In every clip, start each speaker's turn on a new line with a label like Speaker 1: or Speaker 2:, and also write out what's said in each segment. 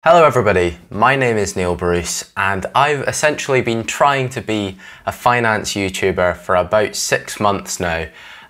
Speaker 1: Hello everybody, my name is Neil Bruce and I've essentially been trying to be a finance YouTuber for about 6 months now,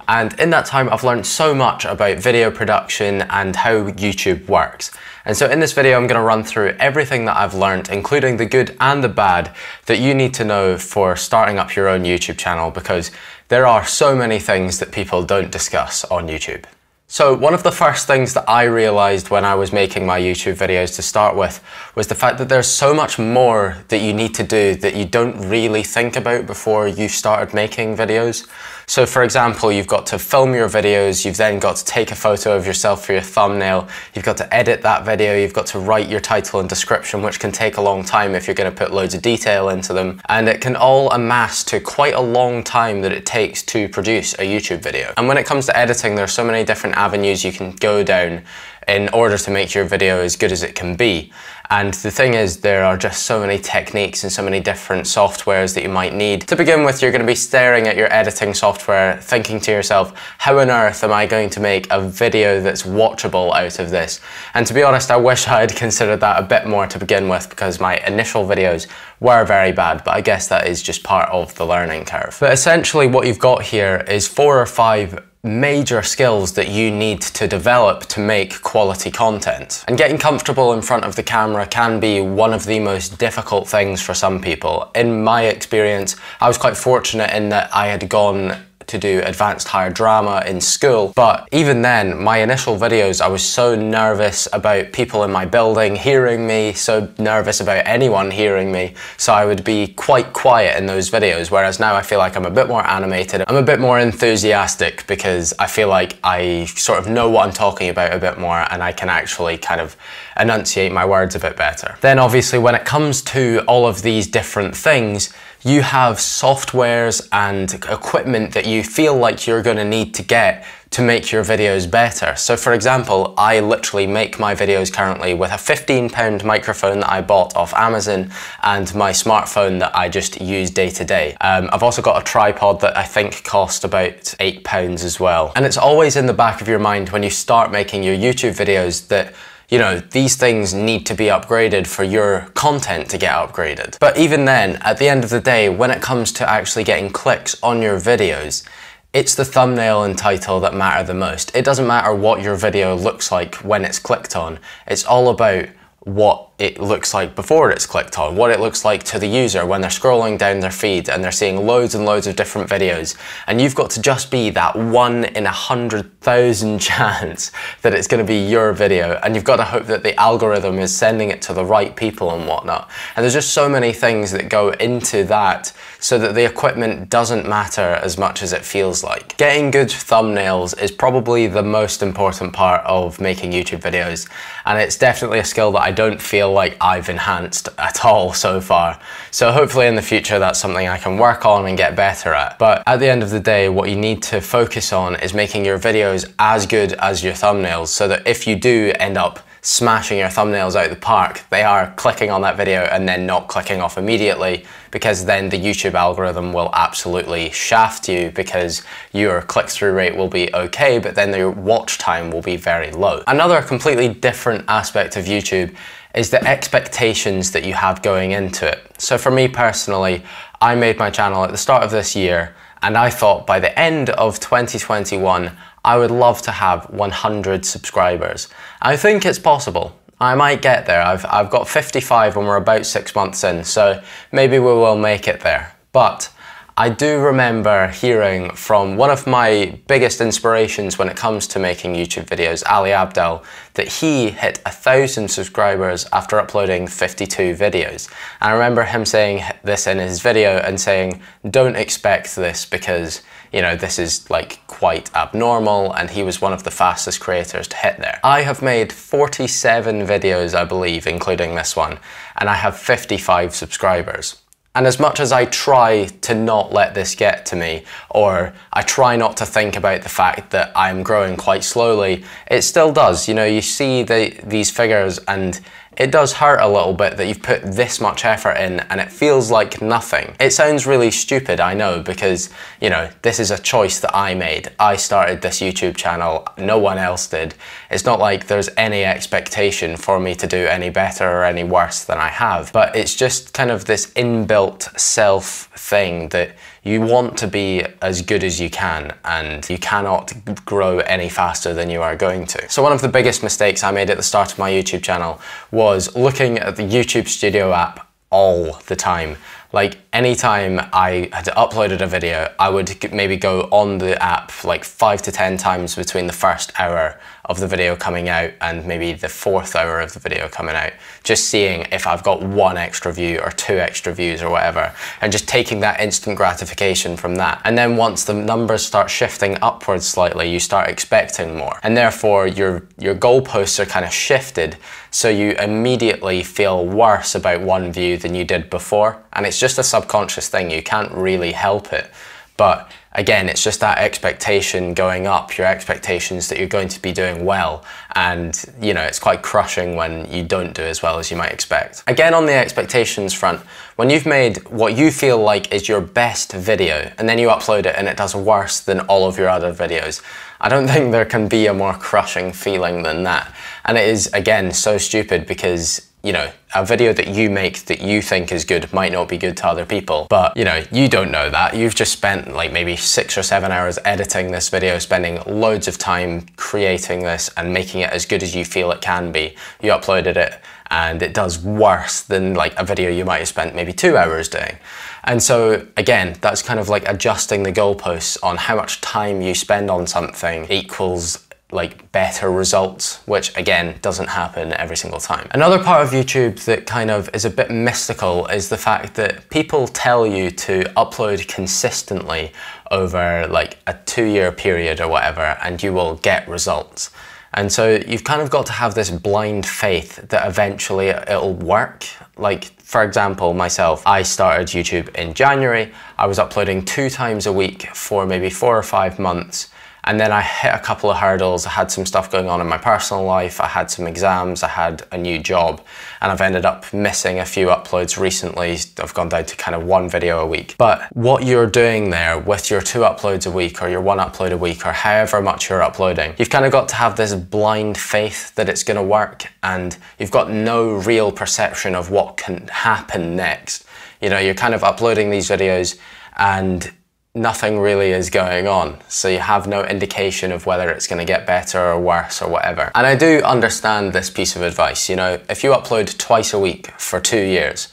Speaker 1: and in that time I've learned so much about video production and how YouTube works. And so in this video I'm going to run through everything that I've learned, including the good and the bad, that you need to know for starting up your own YouTube channel, because there are so many things that people don't discuss on YouTube. So one of the first things that I realized when I was making my YouTube videos to start with was the fact that there's so much more that you need to do that you don't really think about before you started making videos. So for example, you've got to film your videos, you've then got to take a photo of yourself for your thumbnail, you've got to edit that video, you've got to write your title and description, which can take a long time if you're going to put loads of detail into them, and it can all amass to quite a long time that it takes to produce a YouTube video. And when it comes to editing, there's so many different avenues you can go down in order to make your video as good as it can be. And the thing is, there are just so many techniques and so many different softwares that you might need. To begin with, you're going to be staring at your editing software, thinking to yourself, how on earth am I going to make a video that's watchable out of this? And to be honest, I wish I had considered that a bit more to begin with, because my initial videos were very bad, but I guess that is just part of the learning curve. But essentially what you've got here is 4 or 5 major skills that you need to develop to make quality content. And getting comfortable in front of the camera can be one of the most difficult things for some people. In my experience, I was quite fortunate in that I had gone to do advanced higher drama in school, but even then, my initial videos, I was so nervous about people in my building hearing me, so nervous about anyone hearing me, so I would be quite quiet in those videos, whereas now I feel like I'm a bit more animated, I'm a bit more enthusiastic, because I feel like I sort of know what I'm talking about a bit more, and I can actually kind of enunciate my words a bit better. Then obviously when it comes to all of these different things, you have softwares and equipment that you feel like you're going to need to get to make your videos better. So for example, I literally make my videos currently with a £15 microphone that I bought off Amazon and my smartphone that I just use day to day. I've also got a tripod that I think cost about £8 as well. And it's always in the back of your mind when you start making your YouTube videos that, you know, these things need to be upgraded for your content to get upgraded. But even then, at the end of the day, when it comes to actually getting clicks on your videos, it's the thumbnail and title that matter the most. It doesn't matter what your video looks like when it's clicked on. It's all about what it looks like before it's clicked on, what it looks like to the user when they're scrolling down their feed and they're seeing loads and loads of different videos. And you've got to just be that 1 in 100,000 chance that it's going to be your video, and you've got to hope that the algorithm is sending it to the right people and whatnot. And there's just so many things that go into that, so that the equipment doesn't matter as much as it feels like. Getting good thumbnails is probably the most important part of making YouTube videos, and it's definitely a skill that I don't feel like I've enhanced at all so far. So hopefully in the future that's something I can work on and get better at. But at the end of the day, what you need to focus on is making your videos as good as your thumbnails, so that if you do end up smashing your thumbnails out of the park, they are clicking on that video and then not clicking off immediately, because then the YouTube algorithm will absolutely shaft you, because your click-through rate will be okay, but then your watch time will be very low. Another completely different aspect of YouTube is the expectations that you have going into it. So for me personally, I made my channel at the start of this year, and I thought by the end of 2021, I would love to have 100 subscribers. I think it's possible. I might get there. I've got 55 and we're about 6 months in, so maybe we will make it there. But I do remember hearing from one of my biggest inspirations when it comes to making YouTube videos, Ali Abdaal, that he hit 1,000 subscribers after uploading 52 videos. And I remember him saying this in his video and saying, don't expect this, because, you know, this is like quite abnormal, and he was one of the fastest creators to hit there. I have made 47 videos, I believe, including this one, and I have 55 subscribers. And as much as I try to not let this get to me, or I try not to think about the fact that I'm growing quite slowly, it still does. You know, you see these figures and it does hurt a little bit that you've put this much effort in and it feels like nothing. It sounds really stupid, I know, because, you know, this is a choice that I made. I started this YouTube channel, no one else did. It's not like there's any expectation for me to do any better or any worse than I have, but it's just kind of this inbuilt self thing that you want to be as good as you can, and you cannot grow any faster than you are going to. So one of the biggest mistakes I made at the start of my YouTube channel was looking at the YouTube Studio app all the time. Like, anytime I had uploaded a video, I would maybe go on the app like 5 to 10 times between the first hour of the video coming out and maybe the 4th hour of the video coming out, just seeing if I've got 1 extra view or 2 extra views or whatever, and just taking that instant gratification from that. And then once the numbers start shifting upwards slightly, you start expecting more, and therefore your goalposts are kind of shifted, so you immediately feel worse about 1 view than you did before. And it's just a subconscious thing, you can't really help it. But again, it's just that expectation going up, your expectations that you're going to be doing well. And, you know, it's quite crushing when you don't do as well as you might expect. Again, on the expectations front, when you've made what you feel like is your best video and then you upload it and it does worse than all of your other videos, I don't think there can be a more crushing feeling than that. And it is, again, so stupid because, you know, a video that you make that you think is good might not be good to other people, but, you know, you don't know that. You've just spent like maybe 6 or 7 hours editing this video, spending loads of time creating this and making it as good as you feel it can be. You uploaded it and it does worse than like a video you might have spent maybe 2 hours doing. And so again, that's kind of like adjusting the goalposts on how much time you spend on something equals like better results, which again doesn't happen every single time. Another part of YouTube that kind of is a bit mystical is the fact that people tell you to upload consistently over like a 2-year period or whatever, and you will get results. And so you've kind of got to have this blind faith that eventually it'll work. Like, for example, myself, I started YouTube in January. I was uploading 2 times a week for maybe 4 or 5 months. And then I hit a couple of hurdles. I had some stuff going on in my personal life. I had some exams. I had a new job. And I've ended up missing a few uploads recently. I've gone down to kind of 1 video a week. But what you're doing there with your 2 uploads a week or your 1 upload a week or however much you're uploading, you've kind of got to have this blind faith that it's going to work, and you've got no real perception of what can happen next. You know, you're kind of uploading these videos and nothing really is going on, so you have no indication of whether it's going to get better or worse or whatever. And I do understand this piece of advice. You know, if you upload twice a week for 2 years,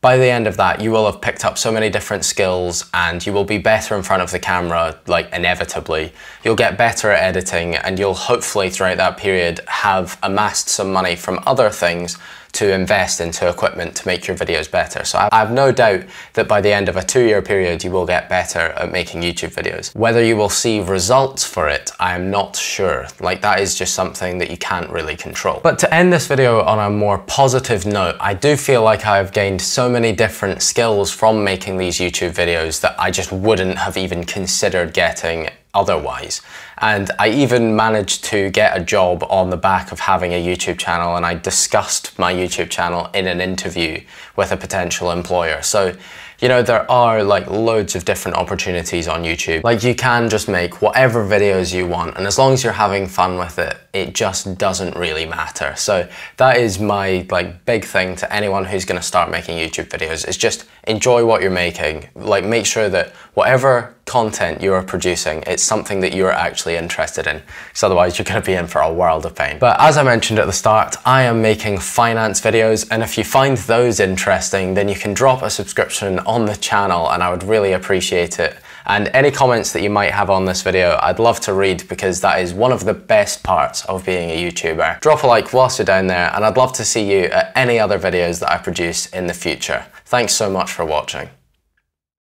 Speaker 1: by the end of that you will have picked up so many different skills and you will be better in front of the camera, like inevitably. You'll get better at editing and you'll hopefully throughout that period have amassed some money from other things to invest into equipment to make your videos better. So I have no doubt that by the end of a 2-year period you will get better at making YouTube videos. Whether you will see results for it, I am not sure. Like, that is just something that you can't really control. But to end this video on a more positive note, I do feel like I have gained so many different skills from making these YouTube videos that I just wouldn't have even considered getting otherwise. And I even managed to get a job on the back of having a YouTube channel, and I discussed my YouTube channel in an interview with a potential employer. So, you know, there are like loads of different opportunities on YouTube. Like, you can just make whatever videos you want, and as long as you're having fun with it, it just doesn't really matter. So that is my like big thing to anyone who's going to start making YouTube videos, is just enjoy what you're making. Like, make sure that whatever content you're producing, it's something that you're actually interested in, because otherwise you're going to be in for a world of pain. But as I mentioned at the start, I am making finance videos, and if you find those interesting, then you can drop a subscription on the channel and I would really appreciate it. And any comments that you might have on this video, I'd love to read, because that is one of the best parts of being a YouTuber. Drop a like whilst you're down there, and I'd love to see you at any other videos that I produce in the future. Thanks so much for watching.